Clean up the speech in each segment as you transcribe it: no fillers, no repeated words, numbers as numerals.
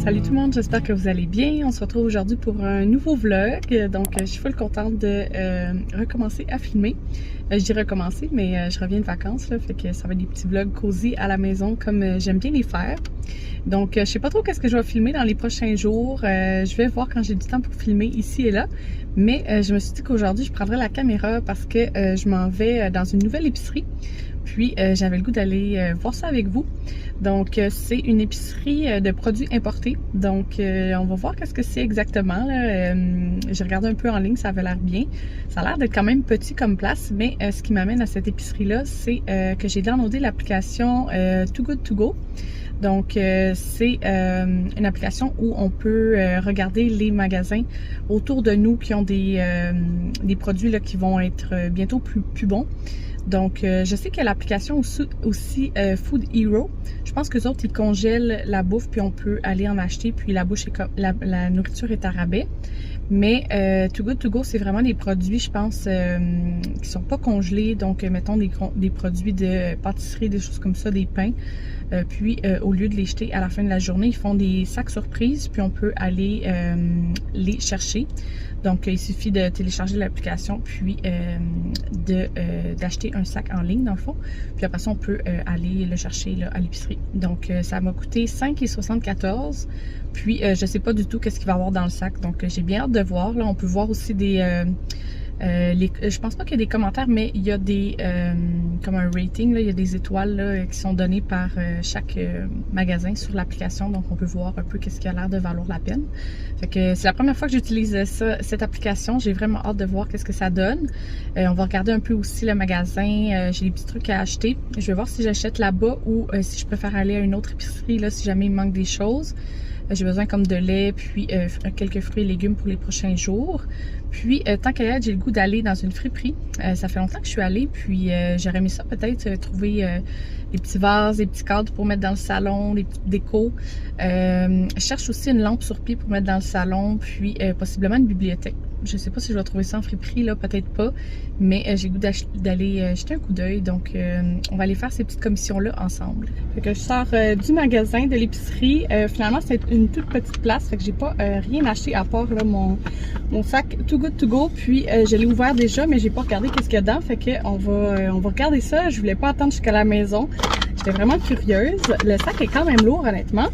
Salut tout le monde, j'espère que vous allez bien. On se retrouve aujourd'hui pour un nouveau vlog. Donc, je suis full contente de recommencer à filmer. Je dis recommencer, mais je reviens de vacances, là, fait que ça va être des petits vlogs cosy à la maison comme j'aime bien les faire. Donc, je sais pas trop qu'est-ce que je vais filmer dans les prochains jours. Je vais voir quand j'ai du temps pour filmer ici et là. Mais je me suis dit qu'aujourd'hui, je prendrai la caméra parce que je m'en vais dans une nouvelle épicerie. Puis, j'avais le goût d'aller voir ça avec vous. Donc, c'est une épicerie de produits importés. Donc, on va voir qu'est-ce que c'est exactement. J'ai regardé un peu en ligne, ça avait l'air bien. Ça a l'air d'être quand même petit comme place, mais ce qui m'amène à cette épicerie-là, c'est que j'ai downloadé l'application Too Good To Go. Donc, c'est une application où on peut regarder les magasins autour de nous qui ont des produits là, qui vont être bientôt plus bons. Donc, je sais qu'il y a l'application aussi Food Hero. Je pense qu'eux autres, ils congèlent la bouffe, puis on peut aller en acheter, puis la nourriture est à rabais. Mais Too Good To Go, c'est vraiment des produits, je pense, qui sont pas congelés. Donc, mettons des produits de pâtisserie, des choses comme ça, des pains. Puis, au lieu de les jeter à la fin de la journée, ils font des sacs surprises, puis on peut aller les chercher. Donc, il suffit de télécharger l'application, puis d'acheter un sac en ligne, dans le fond. Puis après ça, on peut aller le chercher là, à l'épicerie. Donc, ça m'a coûté 5,74 $. Puis, je sais pas du tout qu'est-ce qu'il va y avoir dans le sac. Donc, j'ai bien hâte de voir. Là, on peut voir aussi des... je pense pas qu'il y a des commentaires, mais il y a des comme un rating, là, il y a des étoiles là, qui sont données par chaque magasin sur l'application, donc on peut voir un peu qu'est-ce qui a l'air de valoir la peine. Fait que c'est la première fois que j'utilise cette application, j'ai vraiment hâte de voir qu'est-ce que ça donne. On va regarder un peu aussi le magasin, j'ai des petits trucs à acheter. Je vais voir si j'achète là-bas ou si je préfère aller à une autre épicerie là, si jamais il me manque des choses. J'ai besoin comme de lait, puis quelques fruits et légumes pour les prochains jours. Puis, tant qu'à y être, j'ai le goût d'aller dans une friperie. Ça fait longtemps que je suis allée, puis j'aurais aimé ça peut-être trouver des petits vases, des petits cadres pour mettre dans le salon, des petites décos. Je cherche aussi une lampe sur pied pour mettre dans le salon, puis possiblement une bibliothèque. Je sais pas si je vais trouver ça en friperie, là, peut-être pas, mais j'ai le goût d'aller jeter un coup d'œil. Donc, on va aller faire ces petites commissions-là ensemble. Fait que je sors du magasin, de l'épicerie. Finalement, c'est une toute petite place, fait que j'ai pas rien acheté à part là, mon sac Too Good To Go. Puis, je l'ai ouvert déjà, mais j'ai pas regardé qu'est-ce qu'il y a dedans. Fait que on va regarder ça. Je voulais pas attendre jusqu'à la maison. J'étais vraiment curieuse. Le sac est quand même lourd, honnêtement.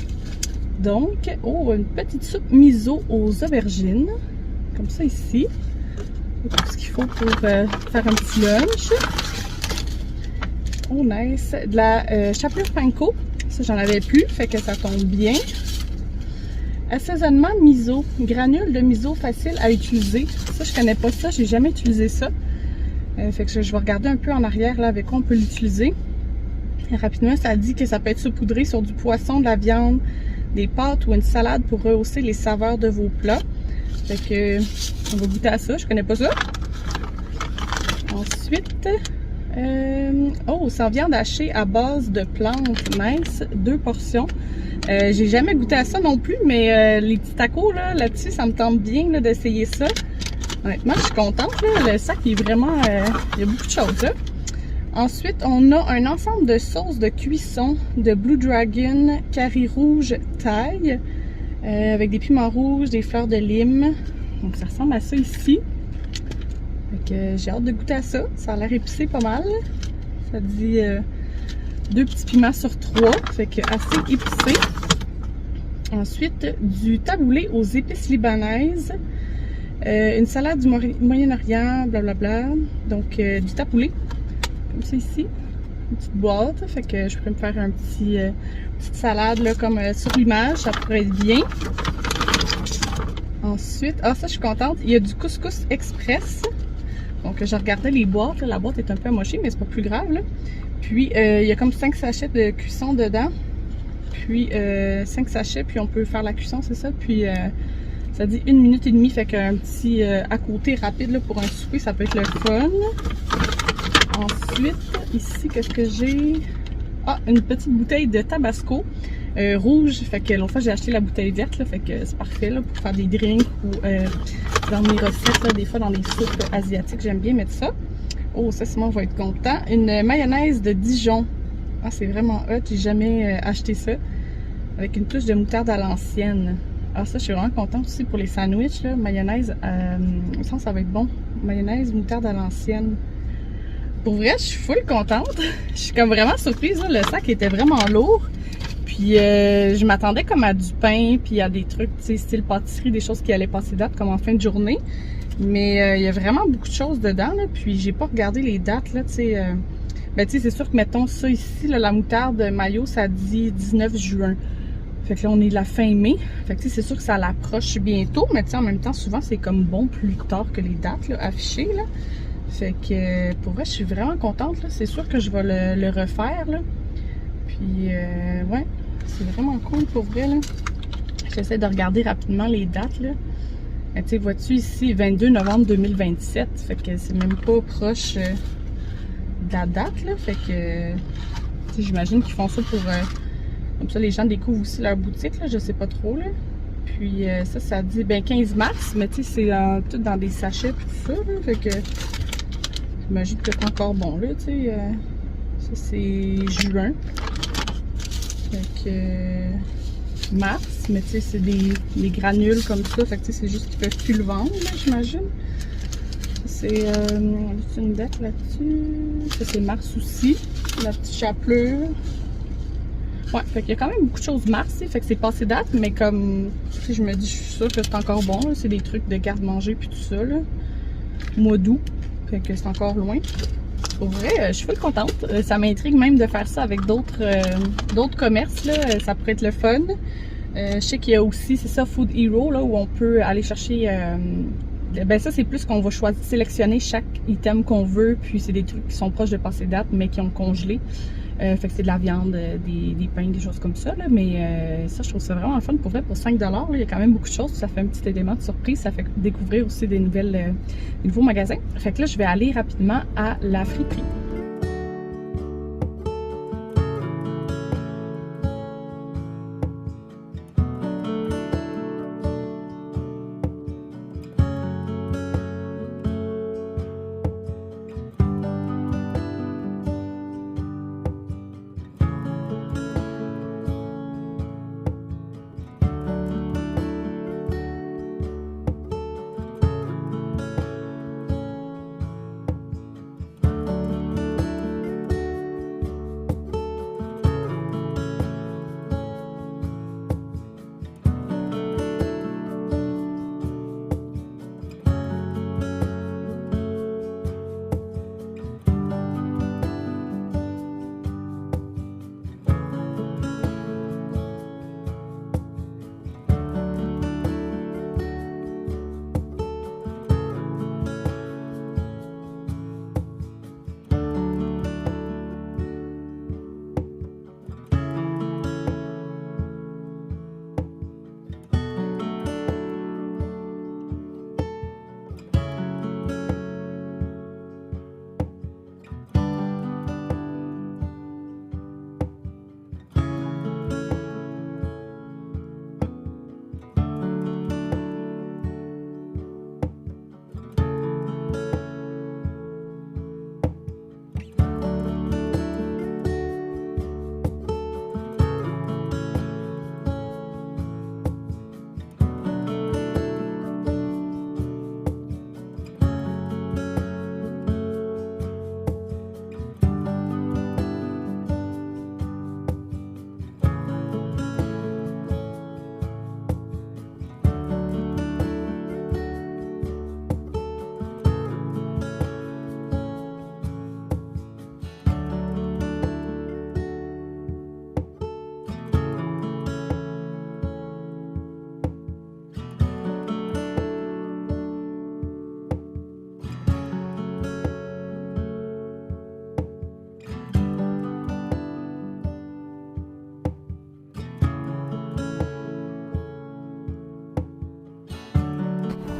Donc, oh, une petite soupe miso aux aubergines. Comme ça ici. Tout ce qu'il faut pour faire un petit lunch. Oh nice. De la chapelure panko. Ça j'en avais plus, fait que ça tombe bien. Assaisonnement miso. Granules de miso facile à utiliser. Ça je connais pas ça, j'ai jamais utilisé ça. Fait que je vais regarder un peu en arrière là avec quoi on peut l'utiliser. Rapidement, ça dit que ça peut être saupoudré sur du poisson, de la viande, des pâtes ou une salade pour rehausser les saveurs de vos plats. Fait que on va goûter à ça, je connais pas ça. Ensuite, oh, c'est en viande hachée à base de plantes minces, 2 portions. J'ai jamais goûté à ça non plus, mais les petits tacos là-dessus, ça me tente bien d'essayer ça. Honnêtement, je suis contente. Là. Le sac est vraiment, il y a beaucoup de choses là. Ensuite, on a un ensemble de sauces de cuisson de Blue Dragon, curry rouge, thaï. Avec des piments rouges, des fleurs de lime. Donc ça ressemble à ça ici. Fait que j'ai hâte de goûter à ça. Ça a l'air épicé pas mal. Ça dit 2 petits piments sur 3. Fait que assez épicé. Ensuite, du taboulé aux épices libanaises. Une salade du Moyen-Orient, blablabla. Donc du taboulé. Comme ça ici. Une petite boîte, fait que je pourrais me faire un petite salade là, comme sur l'image, ça pourrait être bien. Ensuite, ça je suis contente, il y a du couscous express. Donc je regardais les boîtes, là. La boîte est un peu amochée, mais c'est pas plus grave. Là. Puis il y a comme 5 sachets de cuisson dedans. Puis 5 sachets, puis on peut faire la cuisson, c'est ça. Puis ça dit 1 minute et demie, fait qu'un petit à côté rapide là, pour un souper, ça peut être le fun. Ensuite, ici, qu'est-ce que j'ai? Ah, une petite bouteille de tabasco rouge. Fait que l'autre fois, j'ai acheté la bouteille verte, là, fait que c'est parfait là, pour faire des drinks ou dans mes recettes, là, des fois dans les soupes asiatiques, j'aime bien mettre ça. Oh, ça, Simon va être content. Une mayonnaise de Dijon. Ah, c'est vraiment hot, j'ai jamais acheté ça. avec une touche de moutarde à l'ancienne. Ah, ça, je suis vraiment contente aussi pour les sandwichs, là. Mayonnaise, je sens que ça va être bon. Mayonnaise, moutarde à l'ancienne. Pour vrai, je suis full contente. Je suis comme vraiment surprise, là. Le sac était vraiment lourd. Puis je m'attendais comme à du pain, puis à des trucs, tu sais, style pâtisserie, des choses qui allaient passer date comme en fin de journée. Mais il y a vraiment beaucoup de choses dedans, là. Puis j'ai pas regardé les dates, là, tu sais. Ben, tu sais, c'est sûr que, mettons, ça ici, là, la moutarde mayo, ça dit 19 juin. Fait que là, on est la fin mai. Fait que, tu sais, c'est sûr que ça l'approche bientôt. Mais, tu sais, en même temps, souvent, c'est comme bon plus tard que les dates, là, affichées, là. Fait que, pour vrai, je suis vraiment contente, là. C'est sûr que je vais le refaire, là. Puis, ouais, c'est vraiment cool, pour vrai, là. J'essaie de regarder rapidement les dates, là. Tu sais, vois-tu ici, 22 novembre 2027. Fait que c'est même pas proche de la date, là. Fait que, tu sais, j'imagine qu'ils font ça pour... comme ça, les gens découvrent aussi leur boutique, là. Je sais pas trop, là. Puis ça dit, ben, 15 mars. Mais tu sais, c'est tout dans des sachets, tout ça, là. Fait que, j'imagine que c'est encore bon, là, tu sais. Ça, c'est juin. Fait que... mars, mais tu sais, c'est des granules comme ça. Fait que tu sais, c'est juste qu'ils peuvent plus le vendre, là, j'imagine. C'est une date là-dessus. Ça, c'est mars aussi. La petite chapelure. Ouais, fait qu'il y a quand même beaucoup de choses mars, fait que c'est passé date, mais comme, tu sais, je me dis, je suis sûre que c'est encore bon, c'est des trucs de garde-manger puis tout ça, là. Mois d'août, fait que c'est encore loin. Pour vrai, je suis full contente. Ça m'intrigue même de faire ça avec d'autres commerces, là. Ça pourrait être le fun. Je sais qu'il y a aussi, c'est ça, Food Hero, là, où on peut aller chercher... ben ça, c'est plus qu'on va choisir, sélectionner chaque item qu'on veut, puis c'est des trucs qui sont proches de passer date, mais qui ont congelé. Fait que c'est de la viande, des pains, des choses comme ça, là. Mais ça, je trouve ça vraiment fun. Pour vrai, pour 5 $, il y a quand même beaucoup de choses. Ça fait un petit élément de surprise. Ça fait découvrir aussi des nouveaux magasins. Fait que là, je vais aller rapidement à la friperie.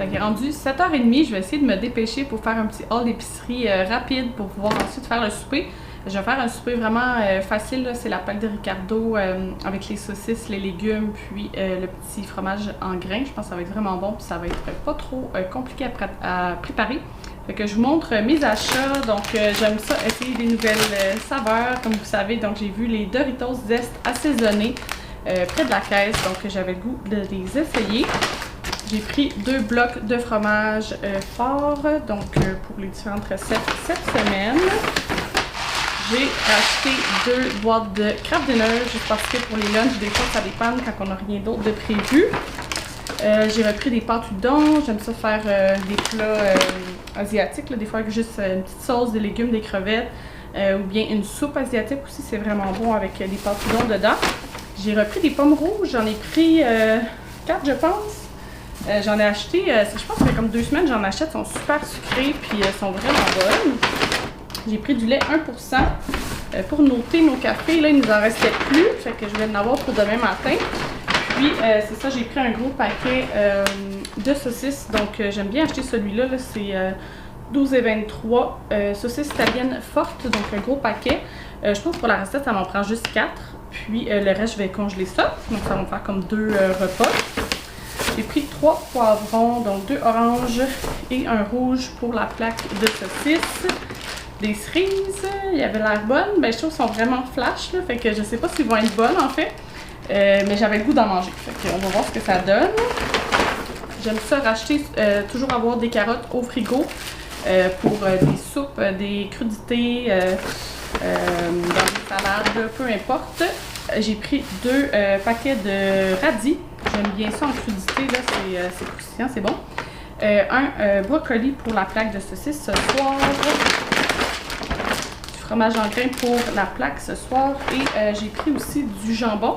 Fait qu'il est rendu 7h30, je vais essayer de me dépêcher pour faire un petit haul d'épicerie rapide pour pouvoir ensuite faire le souper. Je vais faire un souper vraiment facile, c'est l'appel de Ricardo avec les saucisses, les légumes, puis le petit fromage en grains. Je pense que ça va être vraiment bon, puis ça va être pas trop compliqué à préparer. Fait que je vous montre mes achats, donc j'aime ça, essayer des nouvelles saveurs, comme vous savez. Donc j'ai vu les Doritos Zest assaisonnés. près de la caisse, donc j'avais le goût de les essayer. J'ai pris 2 blocs de fromage fort, donc pour les différentes recettes cette semaine. J'ai acheté 2 boîtes de crabe dinner, juste parce que pour les lunchs, des fois ça dépend quand on n'a rien d'autre de prévu. J'ai repris des pâtes udon, j'aime ça faire des plats asiatiques, là, des fois avec juste une petite sauce, des légumes, des crevettes, ou bien une soupe asiatique aussi, c'est vraiment bon avec des pâtes udon dedans. J'ai repris des pommes rouges, j'en ai pris 4 je pense. J'en ai acheté, je pense que ça fait comme 2 semaines j'en achète, elles sont super sucrées puis elles sont vraiment bonnes. J'ai pris du lait 1% pour noter nos cafés, là il nous en restait plus, fait que je vais en avoir pour demain matin. Puis c'est ça, j'ai pris un gros paquet de saucisses, donc j'aime bien acheter celui-là, -là, c'est 12,23 saucisses italiennes fortes, donc un gros paquet. Je pense que pour la recette ça m'en prend juste 4, puis le reste je vais congeler ça, donc ça va me faire comme 2 repas. J'ai pris 3 poivrons, donc 2 oranges et un rouge pour la plaque de saucisse. Des cerises, il avait l'air bonne, ben je trouve qu'elles sont vraiment flash, là, fait que je sais pas s'ils vont être bonnes en fait, mais j'avais le goût d'en manger, fait que on va voir ce que ça donne. J'aime ça racheter, toujours avoir des carottes au frigo pour des soupes, des crudités, dans des salades, peu importe. J'ai pris 2 paquets de radis. J'aime bien ça en crudité, là, c'est croustillant, c'est bon. Un brocoli pour la plaque de saucisse ce soir. Du fromage en grains pour la plaque ce soir. Et j'ai pris aussi du jambon.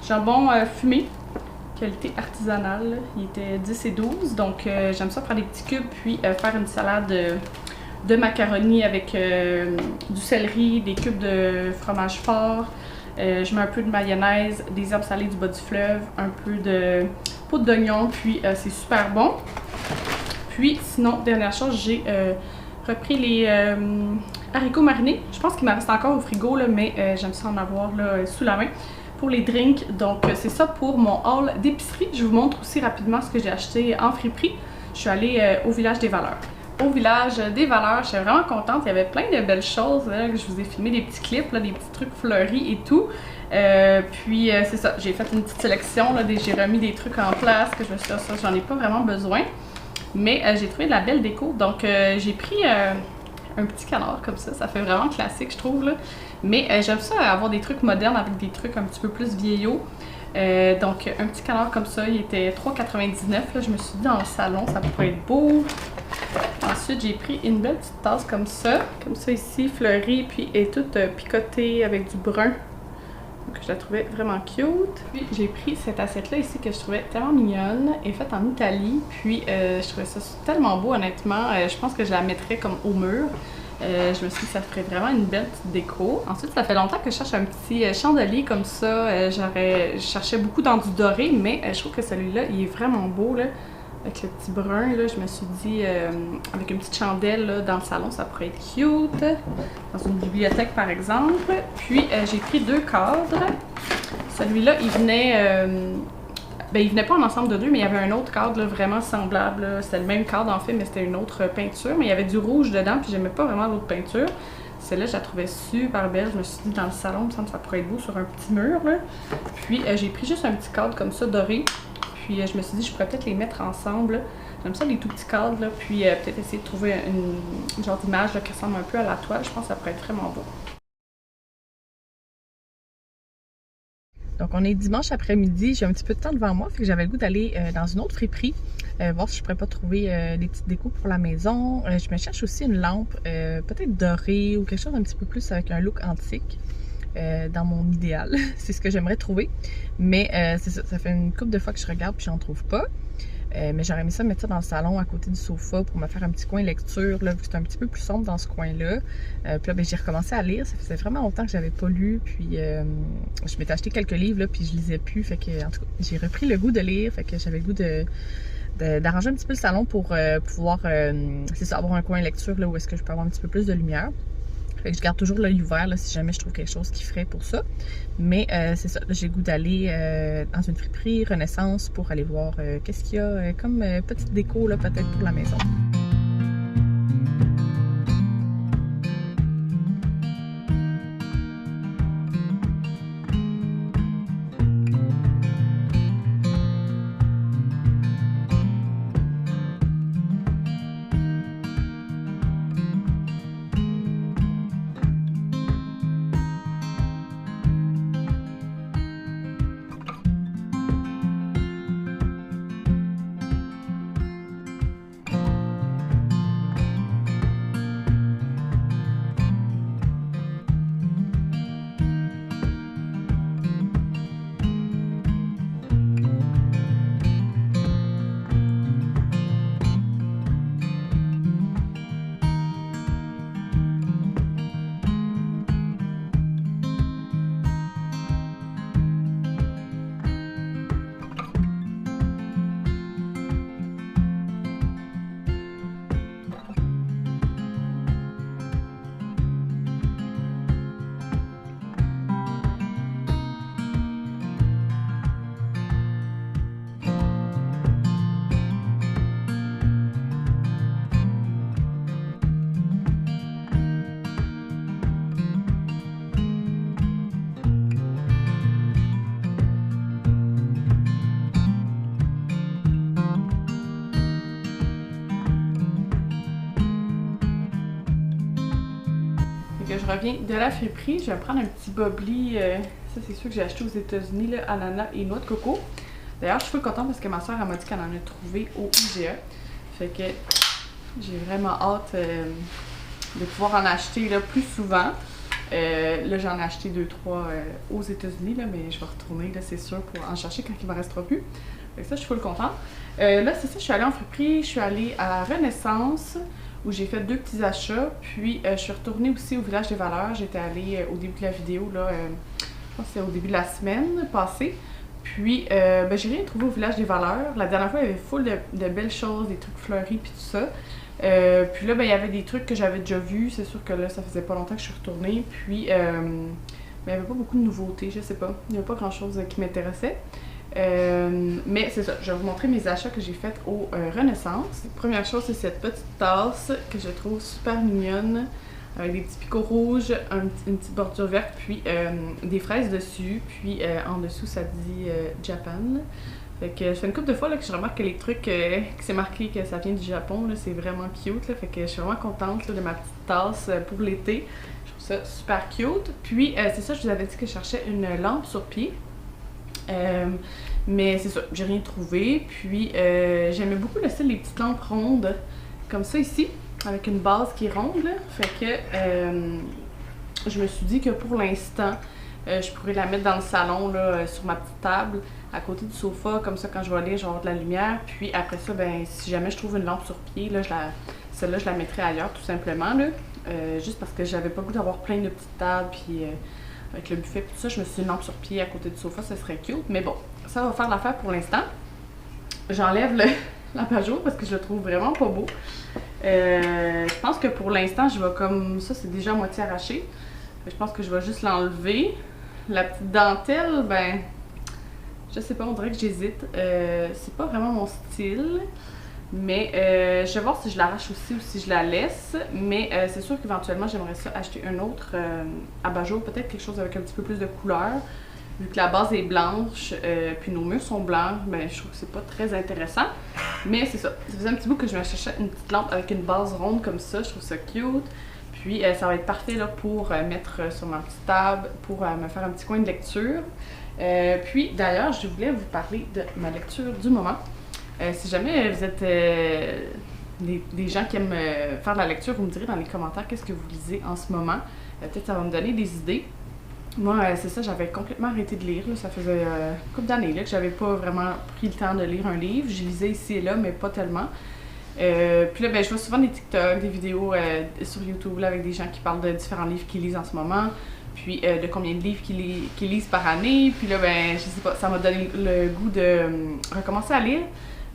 Jambon fumé, qualité artisanale. Il était 10 et 12, donc j'aime ça faire des petits cubes, puis faire une salade de macaroni avec du céleri, des cubes de fromage fort. Je mets un peu de mayonnaise, des herbes salées du bas du fleuve, un peu de poudre d'oignon, puis c'est super bon. Puis sinon, dernière chose, j'ai repris les haricots marinés. Je pense qu'il m'en reste encore au frigo, là, mais j'aime ça en avoir là, sous la main pour les drinks. Donc c'est ça pour mon haul d'épicerie. Je vous montre aussi rapidement ce que j'ai acheté en friperie. Je suis allée au Village des Valeurs. Au Village des Valeurs, je suis vraiment contente, il y avait plein de belles choses, là, je vous ai filmé des petits clips, là, des petits trucs fleuris et tout. Puis c'est ça, j'ai fait une petite sélection, j'ai remis des trucs en place, que je me suis dit, ça j'en ai pas vraiment besoin. Mais j'ai trouvé de la belle déco, donc j'ai pris un petit canard comme ça fait vraiment classique je trouve, là. Mais j'aime ça avoir des trucs modernes avec des trucs un petit peu plus vieillots. Donc un petit canard comme ça, il était 3,99 $. Je me suis dit dans le salon ça pourrait être beau. Ensuite j'ai pris une belle petite tasse comme ça ici, fleurie, puis elle est toute picotée avec du brun. Donc je la trouvais vraiment cute. Puis j'ai pris cette assiette là ici que je trouvais tellement mignonne. Elle est faite en Italie, puis je trouvais ça tellement beau honnêtement. Je pense que je la mettrais comme au mur. Je me suis dit que ça ferait vraiment une belle petite déco. Ensuite, ça fait longtemps que je cherche un petit chandelier comme ça. Je cherchais beaucoup dans du doré, mais je trouve que celui-là, il est vraiment beau, là. Avec le petit brun, là, je me suis dit, avec une petite chandelle là, dans le salon, ça pourrait être cute. Dans une bibliothèque, par exemple. Puis, j'ai pris 2 cadres. Celui-là, il venait... ben, il venait pas en ensemble de 2, mais il y avait un autre cadre là, vraiment semblable. C'était le même cadre en fait, mais c'était une autre peinture. Mais il y avait du rouge dedans, puis j'aimais pas vraiment l'autre peinture. Celle-là, je la trouvais super belle. Je me suis dit, dans le salon, il me semble que ça pourrait être beau sur un petit mur, là. Puis, j'ai pris juste un petit cadre comme ça, doré. Puis, je me suis dit, je pourrais peut-être les mettre ensemble. J'aime ça, les tout petits cadres, là. Puis, peut-être essayer de trouver une genre d'image qui ressemble un peu à la toile. Je pense que ça pourrait être vraiment beau. Donc, on est dimanche après-midi, j'ai un petit peu de temps devant moi, fait que j'avais le goût d'aller dans une autre friperie, voir si je pourrais pas trouver des petites décos pour la maison. Je me cherche aussi une lampe, peut-être dorée ou quelque chose un petit peu plus avec un look antique, dans mon idéal. C'est ce que j'aimerais trouver. Mais c'est ça, ça fait une couple de fois que je regarde puis j'en trouve pas. Mais j'aurais aimé ça mettre ça dans le salon à côté du sofa pour me faire un petit coin lecture, là, vu que c'est un petit peu plus sombre dans ce coin-là. Puis là, ben, j'ai recommencé à lire. Ça faisait vraiment longtemps que j'avais pas lu. Puis je m'étais acheté quelques livres, là, puis je lisais plus. Fait que, en tout cas, j'ai repris le goût de lire. Fait que j'avais le goût d'arranger un petit peu le salon pour pouvoir, c'est ça, avoir un coin lecture là, où est-ce que je peux avoir un petit peu plus de lumière. Fait que je garde toujours l'œil ouvert là, si jamais je trouve quelque chose qui ferait pour ça. Mais c'est ça, j'ai le goût d'aller dans une friperie Renaissance pour aller voir qu'est-ce qu'il y a comme petite déco là, peut-être pour la maison. je reviens de la friperie. Je vais prendre un petit bobli. Ça, c'est sûr que j'ai acheté aux États-Unis, là, ananas et noix de coco. D'ailleurs, je suis contente parce que ma soeur m'a dit qu'elle en a trouvé au IGA. Fait que j'ai vraiment hâte de pouvoir en acheter là, plus souvent. Là, j'en ai acheté 2-3 aux États-Unis, mais je vais retourner, c'est sûr, pour en chercher quand il ne me restera plus. Fait que ça, je suis full contente. Là, c'est ça, je suis allée en friperie. Je suis allée à Renaissance, où j'ai fait 2 petits achats. Puis, je suis retournée aussi au Village des Valeurs. J'étais allée au début de la vidéo, là, je pense que c'était au début de la semaine passée. Puis, j'ai rien trouvé au Village des Valeurs. La dernière fois, il y avait full de belles choses, des trucs fleuris, puis tout ça. Puis là, il y avait des trucs que j'avais déjà vus. C'est sûr que là, ça faisait pas longtemps que je suis retournée. Puis, mais il n'y avait pas beaucoup de nouveautés, je sais pas. Il n'y avait pas grand-chose qui m'intéressait. Mais c'est ça, je vais vous montrer mes achats que j'ai faits au Renaissance. La première chose, c'est cette petite tasse que je trouve super mignonne, avec des petits picots rouges, une petite bordure verte, puis des fraises dessus, puis en dessous ça dit Japan. Fait que ça fait une couple de fois là, que je remarque que les trucs que c'est marqué que ça vient du Japon, c'est vraiment cute. Là, fait que je suis vraiment contente là, de ma petite tasse pour l'été. Je trouve ça super cute. Puis c'est ça, je vous avais dit que je cherchais une lampe sur pied. Mais c'est ça, j'ai rien trouvé. Puis j'aimais beaucoup le style des petites lampes rondes, comme ça ici, avec une base qui est ronde. Là. Fait que je me suis dit que pour l'instant, je pourrais la mettre dans le salon, là, sur ma petite table, à côté du sofa, comme ça quand je vais lire, je vais avoir de la lumière. Puis après ça, ben si jamais je trouve une lampe sur pied, là, celle-là, je la mettrai ailleurs tout simplement, là. Juste parce que j'avais pas le goût d'avoir plein de petites tables, puis avec le buffet et tout ça, je me suis dit une lampe sur pied à côté du sofa, ça serait cute. Mais bon, ça va faire l'affaire pour l'instant. J'enlève l'abat-jour parce que je le trouve vraiment pas beau. Je pense que pour l'instant, je vais comme ça, c'est déjà à moitié arraché. Je pense que je vais juste l'enlever. La petite dentelle, ben, je sais pas, on dirait que j'hésite. C'est pas vraiment mon style. Mais je vais voir si je l'arrache aussi ou si je la laisse. Mais c'est sûr qu'éventuellement, j'aimerais ça acheter un autre abat-jour, peut-être quelque chose avec un petit peu plus de couleur. Vu que la base est blanche, puis nos murs sont blancs, ben, je trouve que c'est pas très intéressant. Mais c'est ça. Ça faisait un petit bout que je me cherchais une petite lampe avec une base ronde comme ça. Je trouve ça cute. Puis ça va être parfait là, pour mettre sur ma petite table, pour me faire un petit coin de lecture. Puis d'ailleurs, je voulais vous parler de ma lecture du moment. Si jamais vous êtes des gens qui aiment faire de la lecture, vous me direz dans les commentaires qu'est-ce que vous lisez en ce moment. Peut-être ça va me donner des idées. Moi, c'est ça, j'avais complètement arrêté de lire. Là. Ça faisait une couple d'années que j'avais pas vraiment pris le temps de lire un livre. Je lisais ici et là, mais pas tellement. Puis là, ben, je vois souvent des TikTok, des vidéos sur YouTube là, avec des gens qui parlent de différents livres qu'ils lisent en ce moment. Puis de combien de livres qu'ils lisent par année. Puis là, ben, je sais pas, ça m'a donné le goût de recommencer à lire.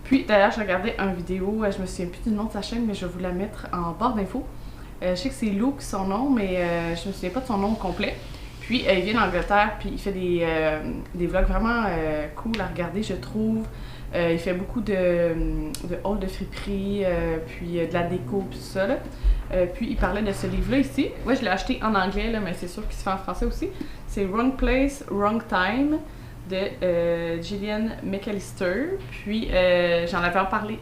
Puis d'ailleurs, je regardais une vidéo, je me souviens plus du nom de sa chaîne, mais je vais vous la mettre en barre d'infos. Je sais que c'est Luke son nom, mais je me souviens pas de son nom complet. Puis il vient d'Angleterre, puis il fait des vlogs vraiment cool à regarder, je trouve. Il fait beaucoup de halls de friperie, puis de la déco, puis tout ça. Là. Puis il parlait de ce livre-là ici. Ouais, je l'ai acheté en anglais, là, mais c'est sûr qu'il se fait en français aussi. C'est Wrong Place, Wrong Time de Gillian McAllister. Puis j'en avais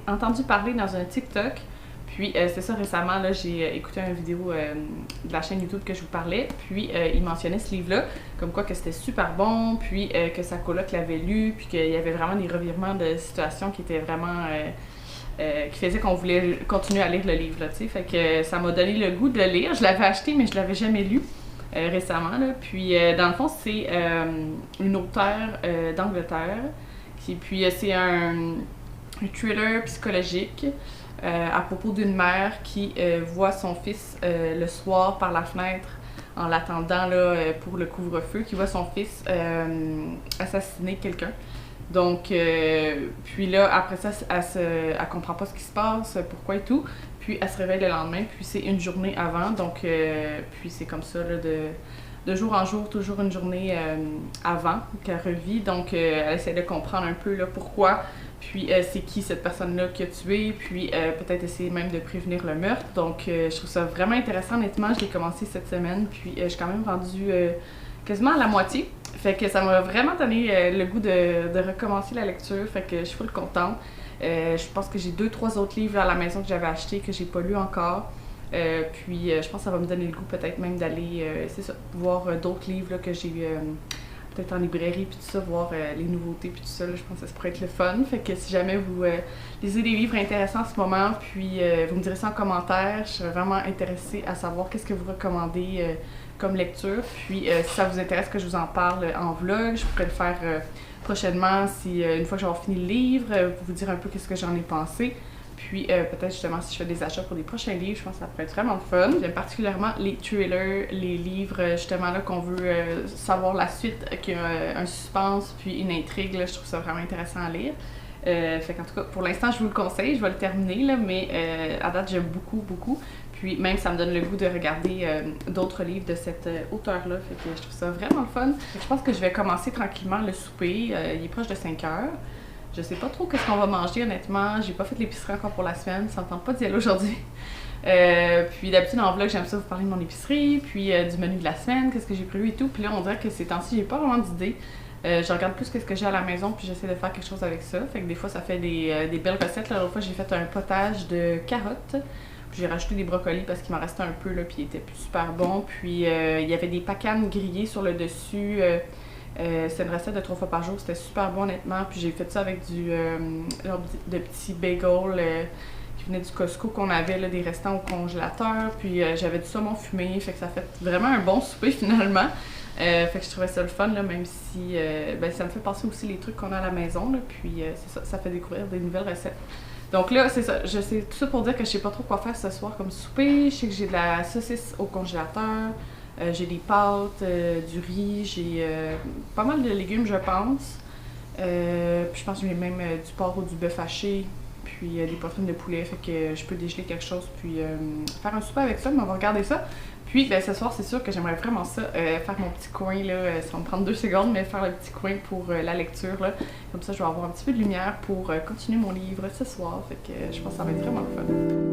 entendu parler dans un TikTok. Puis c'est ça, récemment, là, j'ai écouté une vidéo de la chaîne YouTube que je vous parlais. Puis il mentionnait ce livre-là, comme quoi que c'était super bon, puis que sa coloc l'avait lu, puis qu'il y avait vraiment des revirements de situation qui étaient vraiment... qui faisaient qu'on voulait continuer à lire le livre, là, tu sais. Fait que ça m'a donné le goût de le lire. Je l'avais acheté, mais je l'avais jamais lu récemment, là. Puis dans le fond, c'est une auteure d'Angleterre. Puis c'est un thriller psychologique. À propos d'une mère qui voit son fils le soir par la fenêtre en l'attendant là, pour le couvre-feu, qui voit son fils assassiner quelqu'un. Donc, puis là, après ça, elle comprend pas ce qui se passe, pourquoi et tout. Puis elle se réveille le lendemain, puis c'est une journée avant. Donc, puis c'est comme ça, là, de jour en jour, toujours une journée avant qu'elle revit. Donc, elle essaie de comprendre un peu là, pourquoi. Puis c'est qui cette personne-là qui a tué, puis peut-être essayer même de prévenir le meurtre. Donc je trouve ça vraiment intéressant, honnêtement. Je l'ai commencé cette semaine, puis je suis quand même rendue quasiment à la moitié. Fait que ça m'a vraiment donné le goût de recommencer la lecture, fait que je suis full contente. Je pense que j'ai 2-3 autres livres à la maison que j'avais achetés, que j'ai pas lus encore. Puis je pense que ça va me donner le goût peut-être même d'aller, c'est ça, voir d'autres livres là, que j'ai peut-être en librairie, puis tout ça, voir les nouveautés, puis tout ça, là, je pense que ça pourrait être le fun. Fait que si jamais vous lisez des livres intéressants en ce moment, puis vous me direz ça en commentaire, je serais vraiment intéressée à savoir qu'est-ce que vous recommandez comme lecture. Puis si ça vous intéresse que je vous en parle en vlog, je pourrais le faire prochainement si une fois que j'aurai fini le livre, vous dire un peu qu'est-ce que j'en ai pensé. Puis peut-être justement si je fais des achats pour des prochains livres, je pense que ça pourrait être vraiment fun. J'aime particulièrement les thrillers, les livres justement là qu'on veut savoir la suite, qu'il y a un suspense puis une intrigue, là, je trouve ça vraiment intéressant à lire. Fait qu'en tout cas, pour l'instant, je vous le conseille, je vais le terminer, là, mais à date, j'aime beaucoup, beaucoup. Puis même, ça me donne le goût de regarder d'autres livres de cet auteur-là, fait que je trouve ça vraiment fun. Fait que je pense que je vais commencer tranquillement le souper, il est proche de 5 heures. Je sais pas trop qu'est-ce qu'on va manger, honnêtement. J'ai pas fait l'épicerie encore pour la semaine, ça me tente pas d'y aller aujourd'hui. Puis d'habitude en vlog, j'aime ça vous parler de mon épicerie, puis du menu de la semaine, qu'est-ce que j'ai prévu et tout. Puis là, on dirait que ces temps-ci, j'ai pas vraiment d'idée. Je regarde plus qu'est-ce que j'ai à la maison, puis j'essaie de faire quelque chose avec ça. Fait que des fois, ça fait des belles recettes. L'autre fois, j'ai fait un potage de carottes. Puis j'ai rajouté des brocolis parce qu'il m'en restait un peu, là, puis il était plus super bon. Puis il y avait des pacanes grillées sur le dessus. C'est une recette de 3 fois par jour, c'était super bon honnêtement. Puis j'ai fait ça avec genre de petits bagels qui venaient du Costco qu'on avait, là, des restants au congélateur. Puis j'avais du saumon fumé, fait que ça fait vraiment un bon souper finalement. Fait que je trouvais ça le fun, là, même si ben, ça me fait penser aussi les trucs qu'on a à la maison. Là, puis c'est ça, ça fait découvrir des nouvelles recettes. Donc là, c'est ça, je sais tout ça pour dire que je sais pas trop quoi faire ce soir comme souper. Je sais que j'ai de la saucisse au congélateur. J'ai des pâtes, du riz, j'ai pas mal de légumes, je pense. Puis je pense que j'ai même du porc ou du bœuf haché, puis des poitrines de poulet, fait que je peux dégeler quelque chose, puis faire un souper avec ça, mais on va regarder ça. Puis ben, ce soir, c'est sûr que j'aimerais vraiment ça, faire mon petit coin, là, ça va me prendre 2 secondes, mais faire le petit coin pour la lecture, là. Comme ça, je vais avoir un petit peu de lumière pour continuer mon livre ce soir, fait que je pense que ça va être vraiment fun.